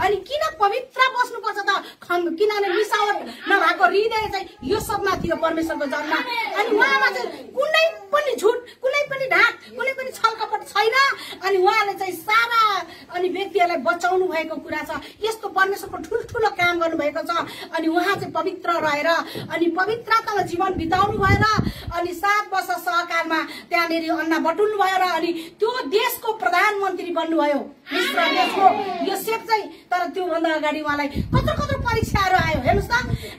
अनि किन पवित्र बस्नुपर्छ त? किनभने मिसावट नभएको हृदय चाहिँ यो सबमा थियो परमेश्वरको जन्म। अनि उहाँमा चाहिँ कुनै पनि झुट, कुनै पनि ढाक, कुनै पनि छलकपट छैन। अनि उहाँले चाहिँ सारा अनि व्यक्तिहरूलाई बचाउनु भएको कुरा छ। यस्तो परमेश्वरको ठुल्ठुलो काम गर्नुभएको छ। अनि उहाँ चाहिँ पवित्र रहेर अनि पवित्रतामा जीवन बिताउनु भएर अनि 7 वर्ष सहकालमा त्यहाँनिर अन्ना बटुल्नु भयो र अनि त्यो देशको प्रधानमन्त्री बन्नुभयो मिस्र देशको। यो सेप चाहिँ तर त्योभन्दा अगाडि उहाँलाई कत्रो कत्रो परीक्षाहरू आयो। हेर्नुहोस् त,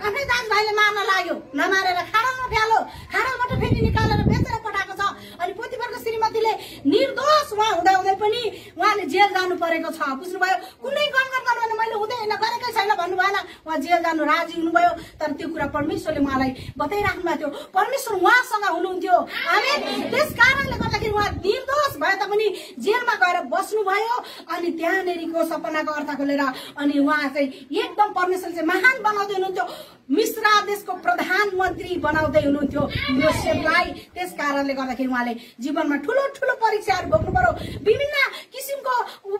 आफ्नै दाजुभाइले मार्न लाग्यो, नमारेर खाडलमा फ्यालो, खाडलबाट फेरि निकालेर बेचेर पठाएको छ। अनि पोतिफरको श्रीमतीले निर्दोष उहाँ हुँदाहुँदै पनि उहाँले जेल जानु परेको छ। बुझ्नुभयो? कुनै गमगन गर्नु मैले हुँदैन गरेकै छैन भन्नु भएन, उहाँ जेल जानु राजी हुनुभयो। तर त्यो कुरा परमेश्वरले उहाँलाई बताइराख्नु भएको थियो। परमेश्वर उहाँसँग हुनुहुन्थ्यो। आमेन। त्यस कारणले गर्दाखेरि उहाँ निर्दोष भए तापनि जेलमा गएर बस्नुभयो। अनि त्यहाँनेरिको सपनाको अर्थ खोलेर अनि उहाँ चाहिँ एकदम परमेश्वरले चाहिँ महान बनाउँदै हुनुहुन्थ्यो। मिस्र देशको प्रधानमन्त्री बनाउँदै हुनुहुन्थ्यो योसेफलाई। त्यस कारणले गर्दाखेरि उहाँले जीवनमा ठुलो ठुलो परीक्षाहरू भोग्नु पर्यो। विभिन्न किसिमको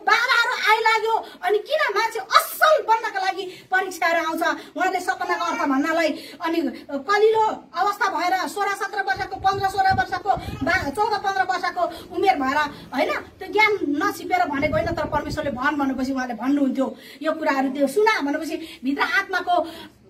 बाधाहरू आइलाग्यो। अनि किन मान्छे असल बन्नका लागि परीक्षाहरू आउँछ? उहाँले सपनाको अर्थ भन्नलाई अनि कलिलो अवस्था भएर 16-17 वर्षको 15-16 वर्षको 14-15 वर्षको उमेर भएर होइन त्यो ज्ञान नछिपेर भनेको होइन। तर परमेश्वरले भन् भनेपछि उहाँले भन्नुहुन्थ्यो यो कुराहरू। त्यो सुना भनेपछि भित्र आत्माको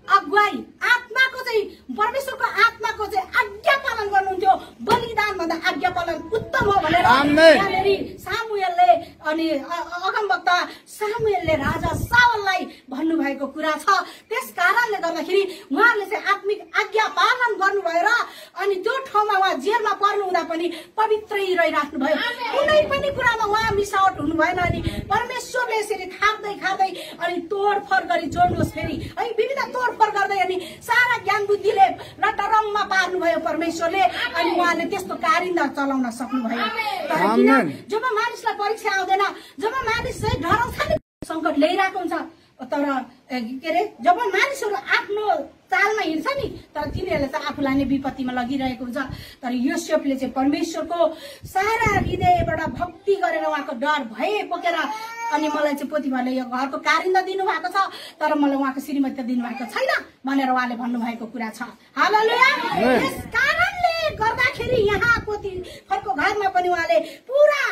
अगुवाई, आत्माको चाहिँ परमेश्वरको आत्माको चाहिँ आज्ञा पालन गर्नुहुन्थ्यो। बलिदान भन्दा आज्ञा पालन उत्तम हो भनेर त्यहाँनिर सामुएलले अनि अगमवक्ता सामुएलले राजा साउललाई भन्नुभएको कुरा छ। त्यस कारणले गर्दाखेरि उहाँले चाहिँ आत्मिक आज्ञा पालन गर्नुभयो र अनि त्यो ठाउँमा उहाँ जेलमा पर्नु हुँदा पनि पवित्रै रहिराख्नु भयो। कुनै पनि कुरामा उहाँ मिसावट हुनु भएन। अनि परमेश्वरले यसरी थाप्दै खाँदै अनि तोडफोड गरी जोड्नुहोस् फेरि है विभिन्न तोडफोड गर्दै अनि सारा ज्ञान बुद्धिले रटरङमा पार्नुभयो परमेश्वरले। अनि उहाँले त्यस्तो कारिन्दा चलाउन सक्नुभयो। तर किन जब मानिसलाई परीक्षा आउँदैन, जब मानिस चाहिँ डराउँछ नि सङ्कट ल्याइरहेको हुन्छ, तर के अरे जब मानिसहरू आफ्नो चालमा हिँड्छ नि तर तिनीहरूले चाहिँ आफूलाई नै विपत्तिमा लगिरहेको हुन्छ। तर योसेफले चाहिँ परमेश्वरको सारा हृदयबाट भक्ति गरेर उहाँको डर भय बोकेर अनि मलाई चाहिँ पोतिफरले यो घरको कारिन्दा दिनुभएको छ तर मलाई उहाँको श्रीमती दिनुभएको छैन भनेर उहाँले भन्नुभएको कुरा छ। हालेलुया। यस कारणले गर्दाखेरि यहाँ पोतिफरको घरमा पनि उहाँले पुरा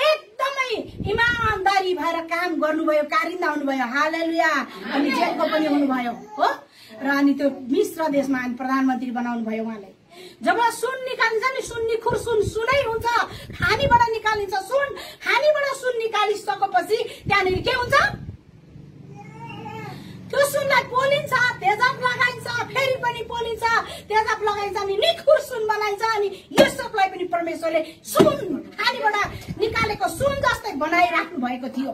एकदमै इमानदारी भएर काम गर्नुभयो, कारिन्दा हुनुभयो। हालेलुया। अनि जेलको पनि हुनुभयो हो र अनि त्यो मिस्र देशमा अनि प्रधानमन्त्री बनाउनु भयो उहाँले। जब सुन निकालिन्छ नि सुन निखुर सुनै हुन्छ, खानीबाट निकालिन्छ सुन, खानीबाट सुन निकालिसकेपछि त्यहाँनिर के हुन्छ? त्यो सुनलाई पोलिन्छ, तेजाब लगाइन्छ, फेरि पनि पोलिन्छ, तेजाब लगाइन्छ अनि निखुर सुन बनाइन्छ। अनि यो सबलाई पनि परमेश्वरले सुन खानीबाट निकालेको सुन जस्तै बनाइराख्नु भएको थियो।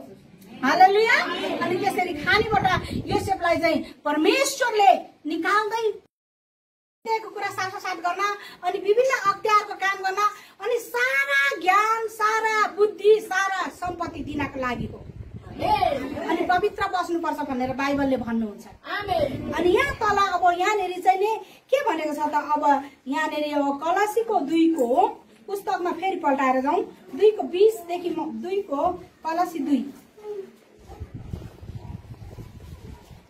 हालेलुया। अनि त्यसरी खानीबाट योसेफलाई चाहिँ परमेश्वरले निकाल्दै दिएको कुरा साथसाथ गर्न अनि विभिन्न अख्तियारको काम गर्न अनि सारा ज्ञान, सारा बुद्धि, सारा सम्पत्ति दिनको लागि हो। अनि पवित्र बस्नुपर्छ भनेर बाइबलले भन्नुहुन्छ। अनि यहाँ तल अब यहाँनिर चाहिँ नि के भनेको छ त? अब यहाँनिर अब कलसीको 2 को पुस्तकमा फेरि पल्टाएर जाउँ। 2 को 20 देखि 2 को कलसी 2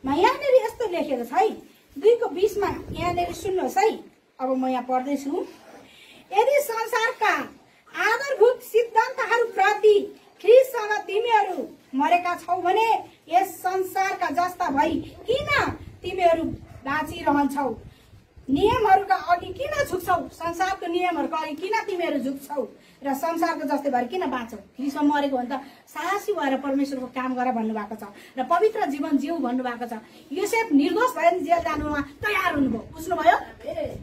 मा यहाँनिर यस्तो लेखेको छ है। 2 को 20 मा यहाँनिर सुन्नुहोस् है। अब म यहाँ पढ्दैछु। यदि संसारका आधारभूत सिद्धान्तहरू प्रति ख्रीष्टसँग तिमीहरू मरेका छौ भने यस संसारका जस्ता भई किन तिमीहरू बाँचिरहन्छौ? नियमहरूका अघि किन झुक्छौ? संसारको नियमहरूको अघि किन तिमीहरू झुक्छौ र संसारको जस्तै भएर किन बाँच्छौ? ख्रीष्ट मरेको भने त साहसी भएर परमेश्वरको काम गर भन्नुभएको छ र पवित्र जीवन जिउ भन्नुभएको छ। योसेफ निर्दोष भएर जेल जानुमा तयार हुनुभयो। बुझ्नुभयो?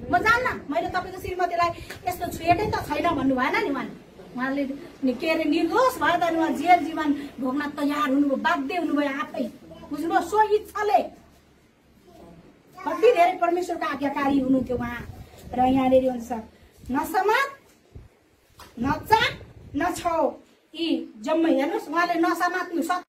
म जान्न, मैले तपाईँको श्रीमतीलाई यस्तो छुएकै त छैन भन्नु भएन नि उहाँले के अरे निर्दोष भएर त उहाँ जेल जीवन भोग्न तयार हुनुभयो, बाध्य हुनुभयो आफै। बुझ्नुभयो? सो इच्छाले कति धेरै परमेश्वरको आज्ञाकारी हुनुहुन्थ्यो उहाँ। र यहाँनिर हुन्छ नसमात, नचाक, नछौ यी जम्मै। हेर्नुहोस् उहाँले नसमात्नु सक्नु।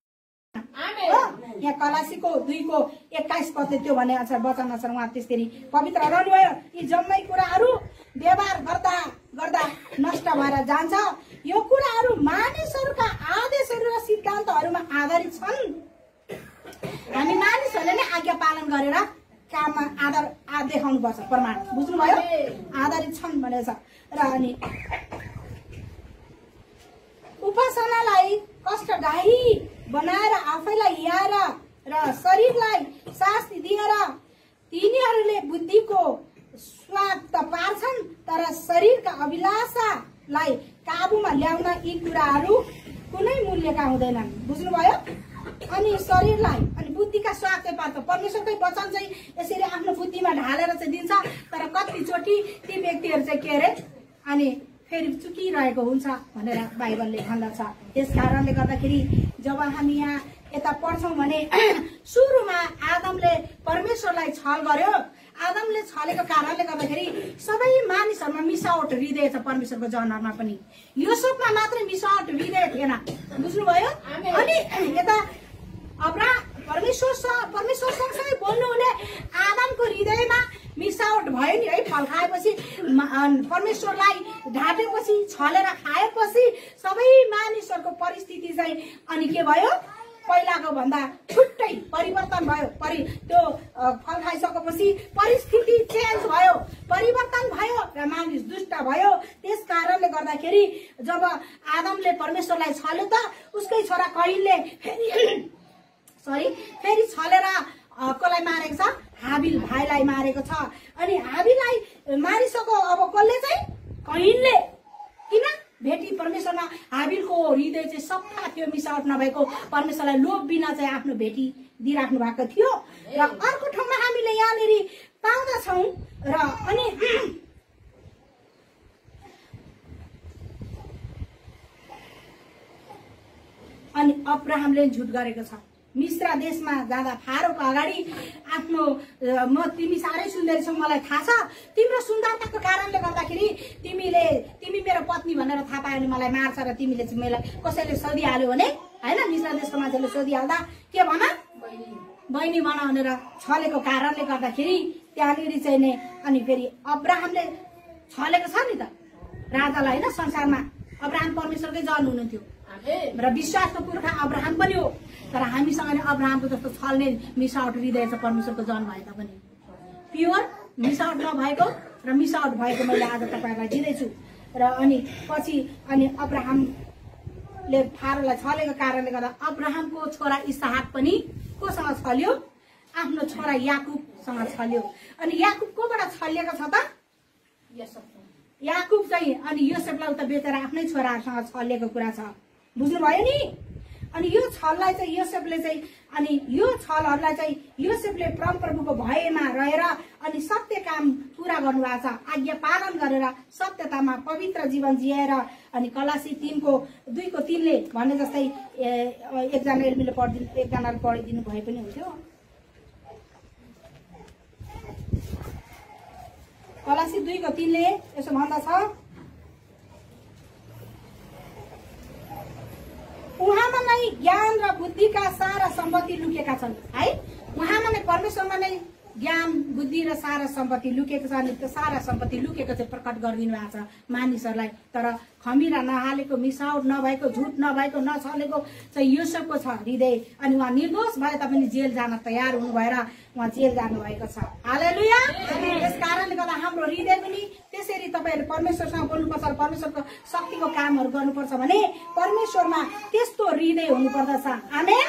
यहाँ कलसीको 2 को 21 पदले त्यो भने वचन अनुसार उहाँ त्यसरी पवित्र रहनुभयो। यी जम्मै कुराहरू व्यवहार गर्दा गर्दा नष्ट भएर जान्छ। यो कुराहरू मानिसहरूका आदेशहरू र सिद्धान्तहरूमा आधारित छन्। मानिसहरूले नै आज्ञा पालन गरेर काममा आधार देखाउनुपर्छ, प्रमाण। बुझ्नुभयो? आधारित छन् भनेर छ। र अनि उपासनालाई कष्टदायी बनाएर आफैलाई याएर र शरीरलाई शास्ति दिएर तिनीहरूले बुद्धिको स्वाद त पार्छन्, तर शरीरका अभिलाषालाई काबुमा ल्याउन यी कुराहरू कुनै मूल्यका हुँदैनन्। बुझ्नुभयो? अनि शरीरलाई अनि बुद्धिका स्वाद चाहिँ पार्छ। परमेश्वरकै वचन चाहिँ यसरी आफ्नो बुद्धिमा ढालेर चाहिँ दिन्छ, तर कतिचोटि ती व्यक्तिहरू चाहिँ के अरे अनि फेरि चुकिरहेको हुन्छ भनेर बाइबलले भन्दछ। त्यस कारणले गर्दाखेरि जब हामी यहाँ यता पढ्छौँ भने सुरुमा आदमले परमेश्वरलाई छल गर्यो। आदमले छलेको कारणले गर्दाखेरि सबै मानिसहरूमा मिसावट हृदय छ। परमेश्वरको जनहरूमा पनि योसेफमा मात्रै मिसावट हृदय थिएन। बुझ्नुभयो? अनि यता परमेश्वर सँगसँगै बोल्नुहुने आदमको हृदयमा मिसावट भयो नि है। फल खाएपछि परमेश्वरलाई ढाँटेपछि छलेर खाएपछि सबै मानिसहरूको परिस्थिति चाहिँ अनि के भयो? पहिलाको भन्दा छुट्टै परिवर्तन भयो। त्यो फल खाइसकेपछि परिस्थिति चेन्ज भयो, परिवर्तन भयो र मानिस दुष्ट भयो। त्यस कारणले गर्दाखेरि जब आदमले परमेश्वरलाई छल्यो त उसकै छोरा कैनले फेरि छलेर कसलाई मारेको छ? हाबिल भाइलाई मारेको छ। अनि हाबिललाई मारिसक्यो अब कसले चाहिँ? कैनले। किन? भेटी परमेश्वरमा हाबिलको हृदय चाहिँ सफा थियो, मिसावट नभएको। परमेश्वरलाई लोभ बिना चाहिँ आफ्नो भेटी दिइराख्नु भएको थियो। र अर्को ठाउँमा हामीले यहाँनिर पाउँदछौँ र अनि अब्राहमले झुट गरेको छ। मिस्र देशमा जाँदा फारोको अगाडि आफ्नो तिमी साह्रै सुन्दरी छौ, मलाई थाहा छ, तिम्रो सुन्दरताको कारणले गर्दाखेरि तिमी मेरो पत्नी भनेर थाहा पायो भने मलाई मार्छ र तिमीले चाहिँ मलाई कसैले सोधिहाल्यो भने होइन, मिस्र देशको मान्छेले सोधिहाल्दा के भन? बहिनी भन भनेर छलेको कारणले गर्दाखेरि त्यहाँनिर चाहिँ नै अनि फेरि अब्राहमले छलेको छ नि त राजालाई होइन। संसारमा अब्राहम परमेश्वरकै जन हुनुहुन्थ्यो र विश्वासको पुर्खा अब्राहम पनि हो। तर हामीसँग नि अब्राहमको जस्तो छल्ने मिसावट हृदय छ परमेश्वरको जन भए तापनि। प्योर मिसावट नभएको र मिसावट भएको मैले आज तपाईँहरूलाई दिँदैछु। र अनि पछि अनि अब्राहमले फारोलाई छलेको कारणले गर्दा अब्राहमको छोरा इसहाक पनि कोसँग छल्यो? आफ्नो छोरा याकुबसँग छल्यो। अनि याकुब कोबाट छलिएको छ त? याकुब चाहिँ अनि योसेफलाई उता बेचेर आफ्नै छोराहरूसँग छलिएको कुरा छ। बुझ्नुभयो नि? अनि यो छललाई चाहिँ योसेफले चाहिँ अनि यो छलहरूलाई चाहिँ योसेफले परमप्रभुको भयमा रहेर अनि सत्य काम पूरा गर्नुभएको छ। आज्ञा पालन गरेर सत्यतामा पवित्र जीवन जिएर अनि कलासी 3:2-3ले भने जस्तै एकजनाले पढिदिनु भए पनि हुन्थ्यो। कलासी 2:3ले यसो भन्दछ, उहाँमा नै ज्ञान र बुद्धिका सारा सम्पत्ति लुकेका छन् है। उहाँमा नै परमेश्वरमा नै ज्ञान बुद्धि र सारा सम्पत्ति लुकेको छ। अनि त्यो सारा सम्पत्ति लुकेको चाहिँ प्रकट गरिदिनु भएको छ मानिसहरूलाई। तर खमिरा नहालेको, मिसावट नभएको, झुट नभएको, नछलेको चाहिँ योसेफको छ हृदय। अनि उहाँ निर्दोष भए तापनि जेल जान तयार हुनु भएर उहाँ जेल जानुभएको छ। हालेलुया। त्यस कारणले गर्दा हाम्रो हृदय पनि त्यसरी तपाईँहरूले परमेश्वरसँग बोल्नुपर्छ, परमेश्वरको शक्तिको कामहरू गर्नुपर्छ भने परमेश्वरमा त्यस्तो हृदय हुनुपर्दछ। आमेन।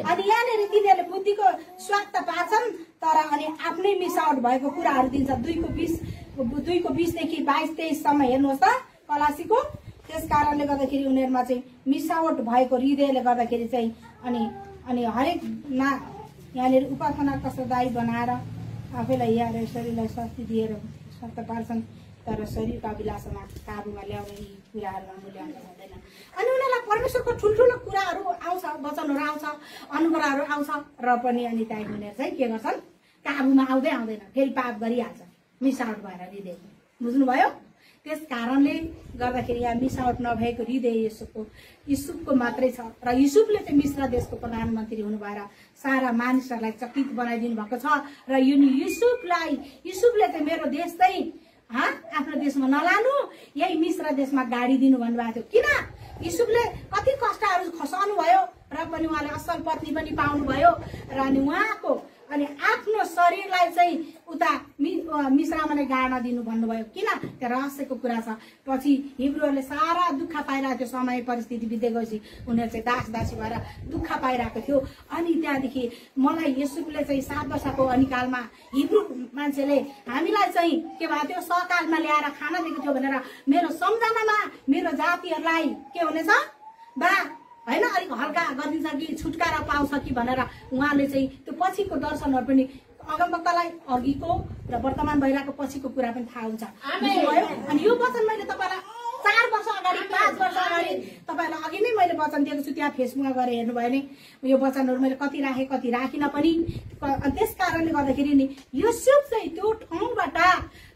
अनि यहाँनिर तिनीहरूले बुद्धिको स्वाद त पार्छन्, तर अनि आफ्नै मिसावट भएको कुराहरू दिन्छ। 2:20देखि 22-23सम्म हेर्नुहोस् त कलासीको। त्यस कारणले गर्दाखेरि उनीहरूमा चाहिँ मिसावट भएको हृदयले गर्दाखेरि चाहिँ अनि हरेकमा यहाँनिर उपासना कष्टदायी बनाएर आफैलाई यार शरीरलाई शक्ति दिएर सत्य पार्छन्, तर शरीरका अभिलाषामा काबुमा ल्याउने यी कुराहरूमा मूल्याङ्कन हुँदैन। अनि उनीहरूलाई परमेश्वरको ठुल्ठुलो कुराहरू आउँछ, वचनहरू आउँछ, अनुग्रहहरू आउँछ र पनि अनि त्यहाँ उनीहरू चाहिँ के गर्छन्? काबुमा आउँदैन, फेरि पाप गरिहाल्छ मिसावट भएर हृदय। बुझ्नुभयो? त्यस कारणले गर्दाखेरि यहाँ मिसावट नभएको हृदय युसुफको मात्रै छ। र युसुफले चाहिँ मिस्र देशको प्रधानमन्त्री हुनु भएर सारा मानिसहरूलाई चकित बनाइदिनु भएको छ। र यो युसुफले चाहिँ मेरो देश चाहिँ आफ्नो देशमा नलानु, यही मिस्र देशमा गाडी दिनु भन्नुभएको थियो। किन? युसुफले कति कष्टहरू खसाउनु भयो र पनि उहाँले असल पत्नी पनि पाउनु भयो। र अनि उहाँको अनि आफ्नो शरीरलाई चाहिँ उता मिश्रामा नै गाड्न दिनु भन्नुभयो। किन? त्यो रहस्यको कुरा छ। पछि हिब्रूहरूले सारा दुःख पाइरहेको थियो, समय परिस्थिति बित्दै गएपछि उनीहरू चाहिँ दास दासी भएर दुःख पाइरहेको थियो। अनि त्यहाँदेखि मलाई यसुले चाहिँ 7 वर्षको अनिकालमा हिब्रू मान्छेले हामीलाई चाहिँ के भएको थियो, सकालमा ल्याएर खाना दिएको थियो भनेर मेरो सम्झनामा मेरो जातिहरूलाई के हुनेछ बा हैन अलिक हल्का गरिदिन्छ कि छुटकारा पाउँछ कि भनेर उहाँले चाहिँ त्यो पछिको दर्शनहरू पनि अगमवक्तालाई अघिको र वर्तमान भइरहेको पछिको कुरा पनि थाहा हुन्छ। अनि यो वचन मैले तपाईँलाई 4 वर्ष अगाडि 5 वर्ष अगाडि तपाईँलाई अघि नै मैले वचन दिएको छु। त्यहाँ फेसबुकमा गएर हेर्नुभयो भने यो वचनहरू मैले कति राखेँ कति राखिनँ पनि। त्यस कारणले गर्दाखेरि नि यो सब चाहिँ त्यो ठाउँबाट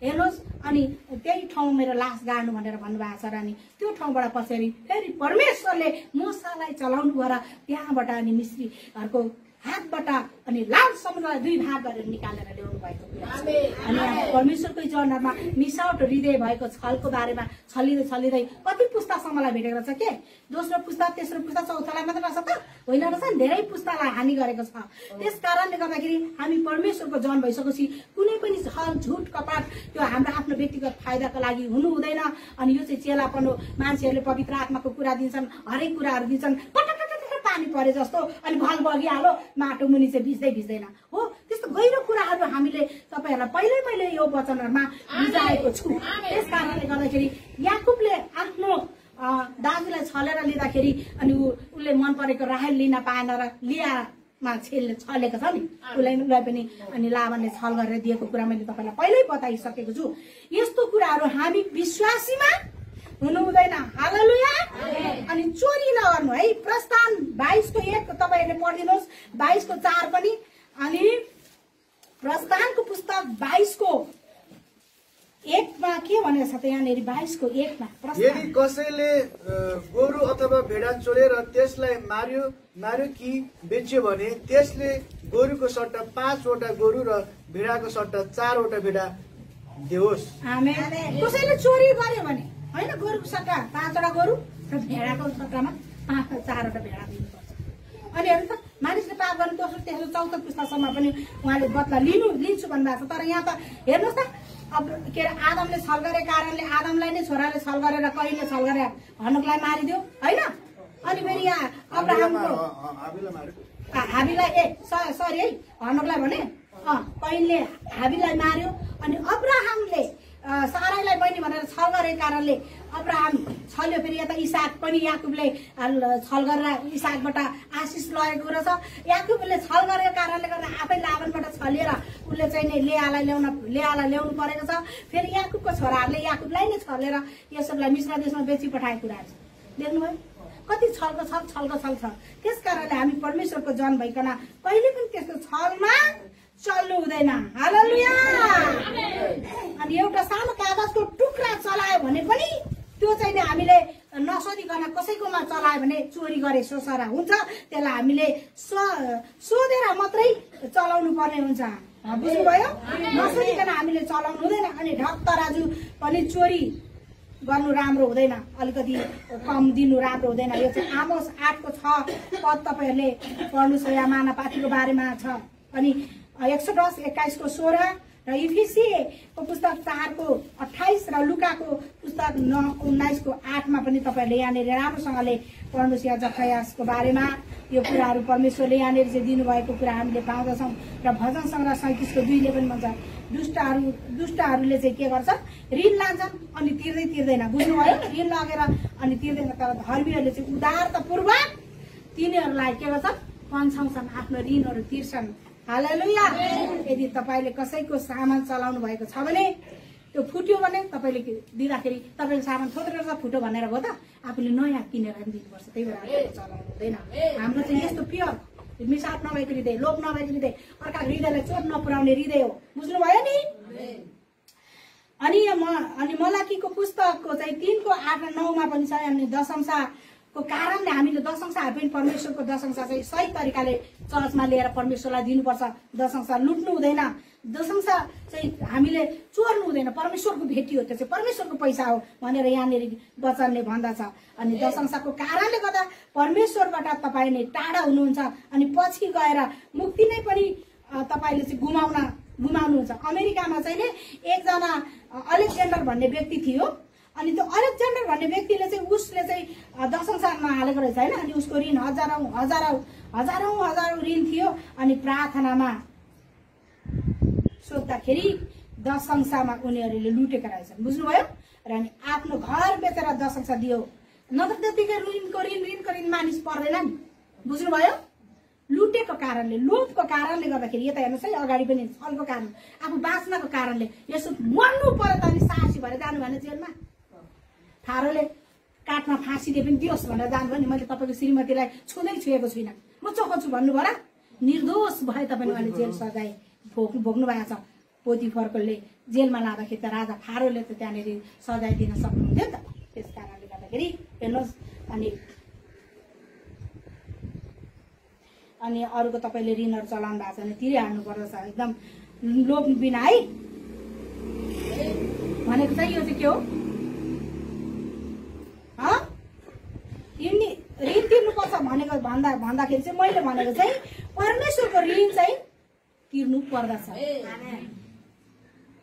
हेर्नुहोस् अनि त्यही ठाउँ मेरो लास गाड्नु भनेर भन्नुभएको छ र अनि त्यो ठाउँबाट पछाडि फेरि परमेश्वरले मूसालाई चलाउनु भएर त्यहाँबाट अनि मिस्रीहरूको हातबाट अनि लाल समुद्रलाई 2 भाग गरेर निकालेर ल्याउनु भएको कुरा छ। अनि परमेश्वरकै जनरमा मिसावट हृदय भएको छलको बारेमा छलिँदै छलिँदै कति पुस्तासम्मलाई भेटेको छ के? दोस्रो पुस्ता, तेस्रो पुस्ता, चौथोलाई मात्र रहेछ त होइन रहेछ, धेरै पुस्तालाई हानि गरेको छ। त्यस कारणले गर्दाखेरि हामी परमेश्वरको जन भइसकेपछि कुनै पनि छल झुट कपट त्यो हाम्रो आफ्नो व्यक्तिगत फाइदाको लागि हुनु हुँदैन। अनि यो चाहिँ चेलापन हो। मान्छेहरूले पवित्र आत्माको कुरा दिन्छन्, हरेक कुराहरू दिन्छन्, पानी परे जस्तो अनि भल बगिहाल्यो, माटो मुनि चाहिँ भिज्दैन हो। त्यस्तो गहिरो कुराहरू हामीले तपाईँहरूलाई पहिले यो वचनहरूमा बुझाएको छु। त्यस कारणले गर्दाखेरि याकुबले आफ्नो दाजुलाई छलेर लिँदाखेरि अनि उसले मन परेको राहेल लिन पाएन र लियामा छलेको छ नि, उसलाई पनि अनि लाबानले छल गरेर दिएको कुरा मैले तपाईँलाई पहिल्यै बताइसकेको छु। यस्तो कुराहरू हामी विश्वासीमा हुनु हुँदैन। हालेलुया। अनि चोरी नगर्नु है। प्रस्थान 22:1 तपाईहरुले पढिदिनुहोस्, 22:4 पनि। अनि प्रस्थानको पुस्तक 22:1 मा के भनेको छ त यहाँनेरि 22:1 मा यदि कसैले गोरु अथवा भेडा चोरेर त्यसलाई मार्यो कि बेच्यो भने त्यसले गोरुको सट्टा 5 वटा गोरु र भेडाको सट्टा 4 वटा भेडा देओस्। आमेन। कसैले चोरी गर्यो भने हैन गोरुको सट्टा 5 वटा गोरु र भेडाको सट्टामा 4 वटा भेडा दिनुपर्छ। अनि हेर्नु त मानिसले पाप गर्ने दोस्रो तेस्रो चौथो पुस्तासम्म पनि उहाँले बदला लिन्छु भन्नुभएको छ। तर यहाँ त हेर्नुहोस् त अब के अरे आदमले छल गरे कारणले आदमलाई नै छोराले छल गरेर कहिले छल गरेर हनोकलाई मारिदियो हैन। अनि फेरि यहाँ अब्राहमको हाबिलाई सरी है हनोकलाई भने कहिले हाबिलाई मार्यो। अनि अब्राहमले साराईलाई बहिनी भनेर छल गरेको कारणले अब्राहम छल्यो। फेरि यता इसाक पनि याकुबले छल गरेर इसाकबाट आशिष लगेको रहेछ। याकुबले छल गरेको कारणले गर्दा आफै लाबानबाट छलेर उसले चाहिँ नि लेयालाई ल्याउनु परेको छ। फेरि याकुबको छोराहरूले याकुबलाई नै छलेर यसोबलाई मिश्र देशमा बेची पठाएको कुराहरू छ। देख्नुभयो कति छलको छल छ। त्यस कारणले हामी परमेश्वरको जन भइकन कहिले पनि त्यस्तो छलमा चल्नु हुँदैन। हालेलुया। अनि एउटा सानो कागजको टुक्रा चलायो भने पनि त्यो चाहिँ हामीले नसोधिकन कसैकोमा चलायो भने चोरी गरे सोसरा हुन्छ। त्यसलाई हामीले सोधेर मात्रै चलाउनु पर्ने हुन्छ। बुझ्नुभयो? नसोधिकन हामीले चलाउनु हुँदैन। अनि ढक तराजु पनि चोरी गर्नु राम्रो हुँदैन, अलिकति कम दिनु राम्रो हुँदैन। यो चाहिँ आमोस 8:6 पद तपाईहरुले पढ्नुस्। या मानवपातीको बारेमा छ। अनि एक्सोडस 21:16 र इफिसीको पुस्तक 4:28 र लुकाको पुस्तक 9:19:8 मा पनि तपाईहरुले यहाँनिर राम्रोसँगले पढ्नुस्। या जखयासको बारेमा यो कुराहरू परमेश्वरले यहाँनिर चाहिँ दिनुभएको कुरा हामीले पाउँदछौँ। र भजन सङ्ग्रह 37:2 ले पनि भन्छ दुष्टहरूले चाहिँ के गर्छ, ऋण लान्छन् अनि तिर्दैन। बुझ्नुभयो? ऋण लगेर अनि तिर्दैन। तर धर्मीहरूले चाहिँ उदारतापूर्वक तिनीहरूलाई के गर्छन्, पन्छाउँछन्, आफ्नो ऋणहरू तिर्छन्। हालेलुया। यदि तपाईले कसैको सामान चलाउनु भएको छ भने त्यो फुट्यो भने तपाईले दिँदाखेरि तपाईको सामान थोत्रो छ फुट्यो भनेर भयो त, आफूले नयाँ किनेर पनि दिनुपर्छ। त्यही भएर चलाउनु हुँदैन। हाम्रो चाहिँ यस्तो प्योर मिसावट नभएको हृदय, लोभ नभएको हृदय, अर्का हृदयलाई चोट नपुर्याउने हृदय हो। बुझ्नुभयो नि? अनि मलाकीको पुस्तकको चाहिँ 3:8-9 मा पनि छ। अनि दशंशाको कारणले हामीले दशंशाहरू पनि परमेश्वरको दशंशा चाहिँ सही तरिकाले चर्चमा लिएर परमेश्वरलाई दिनुपर्छ। दशंशा लुट्नु हुँदैन। दशंशा चाहिँ हामीले चोर्नु हुँदैन। परमेश्वरको भेटी हो, त्यो चाहिँ परमेश्वरको पैसा हो भनेर यहाँनिर वचनले भन्दछ। अनि दशंशाको कारणले गर्दा परमेश्वरबाट तपाईँ नै टाढा हुनुहुन्छ। अनि पछि गएर मुक्ति नै पनि तपाईले चाहिँ गुमाउनुहुन्छ। अमेरिकामा चाहिँ नि एकजना अलेक्जेन्डर भन्ने व्यक्ति थियो। अनि त्यो अलेक्जेन्डर भन्ने व्यक्तिले चाहिँ उसले चाहिँ दशंशामा हालेको रहेछ हैन। अनि उसको ऋण हजारौं ऋण थियो। अनि प्रार्थनामा सोद्धाखेरि दशंशामा उनीहरूले लुटेका रहेछन्, बुझ्नुभयो। र अनि आफ्नो घर बेचेर दशंशा दियो। नत्र त्यतिकै ऋणको ऋण मानिस पर्दैन नि, बुझ्नुभयो। लुटेको कारणले, लोभको कारणले गर्दाखेरि यता हेर्नुहोस् है, अगाडि पनि छलको कारण, आफू बाँच्नको कारणले यसो मर्नु पर्यो त अनि साहसी भएर जानु भएन जेलमा। थारोले काठमा फाँसी दिए पनि दियोस् भनेर जानुभयो नि। मैले तपाईँको श्रीमतीलाई छुएको छुइनँ, म चोखो छु भन्नु भएर निर्दोष भए तापनि उहाँले जेल सजाय भोग्नु भएको छ। पोतिफरकोले जेलमा लाँदाखेरि त राजा फारोले त त्यहाँनिर सजाय दिन सक्नुहुन्थ्यो नि त। त्यस कारणले गर्दाखेरि हेर्नुहोस्। अनि अरूको तपाईँले ऋणहरू चलाउनु भएको छ भने तिरिहाल्नु पर्दछ एकदम लोभ बिना है। भनेको चाहिँ यो चाहिँ के हो, ऋण तिर्नुपर्छ भनेको भन्दाखेरि चाहिँ मैले भनेको चाहिँ परमेश्वरको ऋण चाहिँ तिर्नु पर्दछ।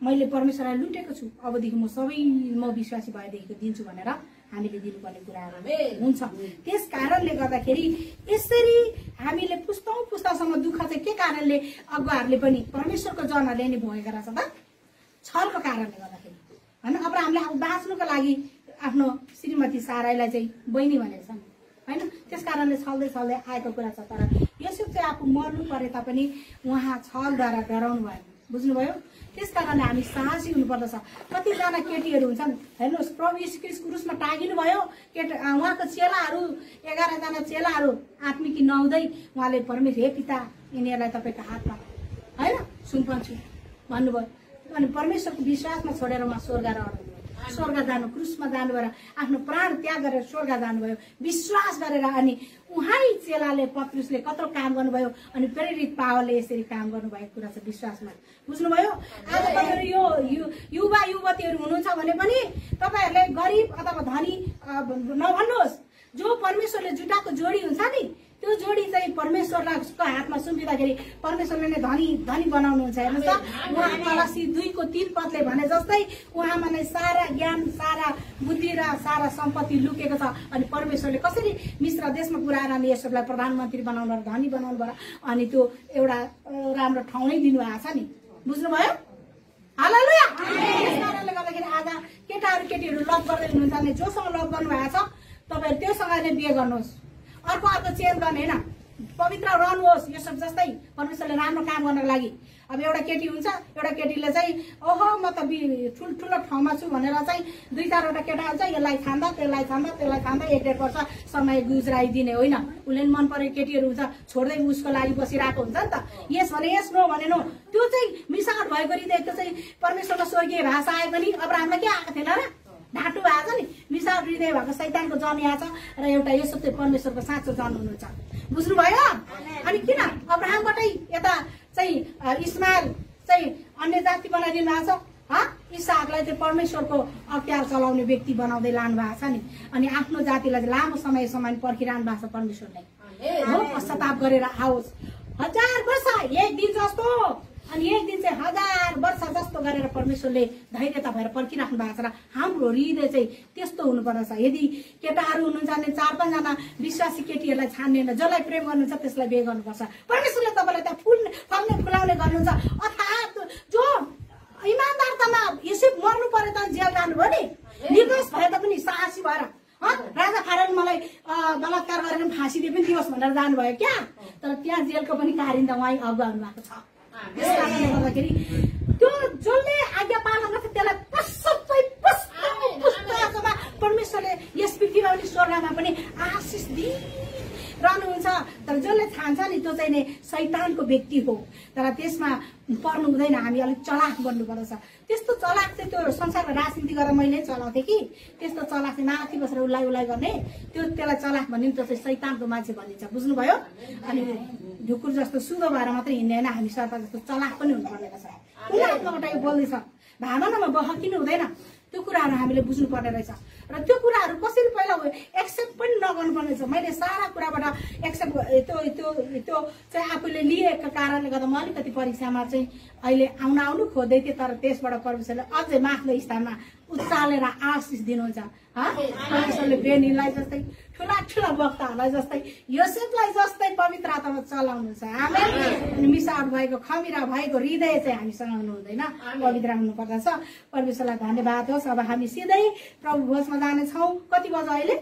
मैले परमेश्वरलाई लुटेको छु, अबदेखि म विश्वासी भएदेखिको दिन्छु भनेर हामीले दिनुपर्ने कुराहरू हुन्छ। त्यस कारणले गर्दाखेरि यसरी हामीले पुस्तासम्म दुःख चाहिँ के कारणले अगुवाहरूले पनि परमेश्वरको जनहरूले नै भोगेका रहेछ त, छलको कारणले गर्दाखेरि हैन। अब्राहमले बाँच्नुको लागि आफ्नो श्रीमती साराईलाई चाहिँ बहिनी भनेको छ हैन। त्यस कारणले छल्दै आएको कुरा छ। तर यसो चाहिँ आफू मर्नु परे तापनि उहाँ छलद्वारा डराउनु भयो, बुझ्नुभयो। त्यस कारणले हामी साहसी हुनुपर्दछ। कतिजना केटीहरू हुन्छन् हेर्नुहोस्, प्रभु यीशु ख्रीष्ट क्रुसमा टाँगिनु भयो, उहाँको चेलाहरू 11 जना चेलाहरू आत्मिकी नहुँदै उहाँले परमेश्वर, हे पिता यिनीहरूलाई तपाईँको हातमा हैन सुम्पन्छु भन्नुभयो। अनि परमेश्वरको विश्वासमा छोडेर उहाँ स्वर्ग जानु, क्रुसमा जानु भएर आफ्नो प्राण त्याग गरेर स्वर्ग जानुभयो विश्वास गरेर। अनि उहाँ चेलाले पत्रुसले कत्रो काम गर्नुभयो। अनि प्रेरित पावलले यसरी काम गर्नुभएको कुरा छ विश्वासमा, बुझ्नुभयो। आज तपाईहरु यो युवा युवतीहरू हुनुहुन्छ भने पनि तपाईहरुले गरिब अथवा धनी नभन्नुहोस्। जो परमेश्वरले जुटाएको जोडी हुन्छ नि, त्यो जोडी चाहिँ परमेश्वरको हातमा सुम्पिँदाखेरि परमेश्वरले नै धनी बनाउनुहुन्छ। हेर्नुहोस् त, उहाँ कलसी 2:3 पदले भने जस्तै उहाँमा नै सारा ज्ञान, सारा बुद्धि र सारा सम्पत्ति लुकेको छ। अनि परमेश्वरले कसरी मिश्र देशमा पुऱ्याएर अनि यसलाई प्रधानमन्त्री बनाउनु र धनी बनाउनु भयो। अनि त्यो एउटा राम्रो ठाउँ नै दिनुभएको छ नि, बुझ्नुभयो। हालेलुया। त्यस कारणले गर्दाखेरि आज केटीहरू लभ गर्दै हुनुहुन्छ भने जोसँग लभ गर्नुभएको छ तपाईहरु त्योसँग नै बिहे गर्नुहोस्। अर्को चेन्ज गर्ने हैन, पवित्र रहनुहोस्। यो सब जस्तै परमेश्वरले राम्रो काम गर्नको लागि अब एउटा केटी हुन्छ, एउटा केटीले चाहिँ ओहो म त ठुलो ठाउँमा छु भनेर चाहिँ 2-4वटा केटा हुन्छ, यसलाई छान्दा त्यसलाई छान्दा 1-1.5 वर्ष समय गुज्राइदिने होइन। उसले मन परेको केटीहरू हुन्छ, छोड्दै उसको लागि बसिरहेको हुन्छ नि त। यस भने यस, नो भने नो। त्यो चाहिँ मिसावट भएको हृदय, त्यो चाहिँ परमेश्वरको स्वर्गीय भाषा आए पनि अब्राहमलाई के आएको थिएन र, ढाँटु भएको छ नि। मिसावट हृदय भएको शैतानको जन यहाँ छ र एउटा यसो चाहिँ परमेश्वरको साँचो जन हुनुहुन्छ, बुझ्नुभयो। अनि किन अब्राहमबाटै यता चाहिँ इस्माइल चाहिँ अन्य जाति बनाइदिनु भएको छ। इसाकलाई चाहिँ परमेश्वरको अख्तियार चलाउने व्यक्ति बनाउँदै लानु भएको छ नि। अनि आफ्नो जातिलाई लामो समयसम्म पर्खिरहनु भएको छ परमेश्वरले, हो पश्चाताप गरेर आओस्। 1000 वर्ष एक दिन जस्तो, अनि एक दिन चाहिँ 1000 वर्ष जस्तो गरेर परमेश्वरले धैर्यता भएर पर्खिराख्नु भएको छ। र हाम्रो हृदय चाहिँ त्यस्तो हुनुपर्दछ। यदि केटाहरू हुनुहुन्छ भने 4-5 जना विश्वासी केटीहरूलाई छान्दैन, जसलाई प्रेम गर्नुहुन्छ त्यसलाई बिहे गर्नुपर्छ। परमेश्वरले तपाईँलाई त्यहाँ फल्ने फुलाउने गर्नुहुन्छ। अर्थात् जो इमान्दारतामा यसै मर्नु पर्यो त जेल जानुभयो नि, निर्दोष भए तापनि साहसी भएर राजा फारोले मलाई बलात्कार गरेर फाँसी दिए पनि दियोस् भनेर जानुभयो क्या। तर त्यहाँ जेलको पनि कारिन्दा उहाँ अगुवा हुनु भएको छ। त्यस कारणले गर्दाखेरि त्यो जसले आज्ञा पालन गर्छ त्यसलाई पुस्तकमा परमेश्वरले यस पृथ्वीमा पनि स्वर्गमा पनि आशिष दिइरहनुहुन्छ। तर जसले छान्छ नि त्यो चाहिँ शैतानको व्यक्ति हो। तर त्यसमा पर्नु हुँदैन, हामी अलिक चलाक बन्नुपर्दछ। त्यस्तो चलाक चाहिँ त्यो संसारको राजनीति गरेर मैले चलाउँथेँ कि, त्यस्तो चलाक चाहिँ माथि बसेर उलाई गर्ने त्यसलाई चलाक भन्ने त्यो चाहिँ शैतानको मान्छे भनिन्छ, बुझ्नुभयो। अनि ढुकुर जस्तो सुधो भएर मात्रै हिँड्ने होइन, हामी सर्प जस्तो चलाक पनि हुनुपर्ने रहेछ। कुनै आत्माबाट यो बोल्दैछ, भावनामा बहकिनु हुँदैन। त्यो कुराहरू हामीले बुझ्नुपर्ने रहेछ। र त्यो कुराहरू कसरी पहिला एक्सेप्ट पनि नगर्नुपर्ने छ। मैले सारा कुराबाट एक्सेप्ट त्यो चाहिँ आफूले लिएको कारणले गर्दा म अलिकति परीक्षामा चाहिँ अहिले आउनु खोज्दै थिएँ, तर त्यसबाट परमेश्वरले अझै माथिल्लो स्थानमा उचालेर आशिष दिनुहुन्छ। परमेश्वरले बेनीलाई जस्तै ठुला वक्ताहरूलाई जस्तै योसेफलाई जस्तै पवित्र आत्मामा चलाउनुहुन्छ। आमेन। अनि मिसावट भएको खमिरा भएको हृदय चाहिँ हामीसँग हुनु हुँदैन, पवित्र हुनुपर्दछ। परमेश्वरलाई धन्यवाद होस्। अब हामी सिधै प्रभु भोजमा जानेछौँ। कति बजे अहिले?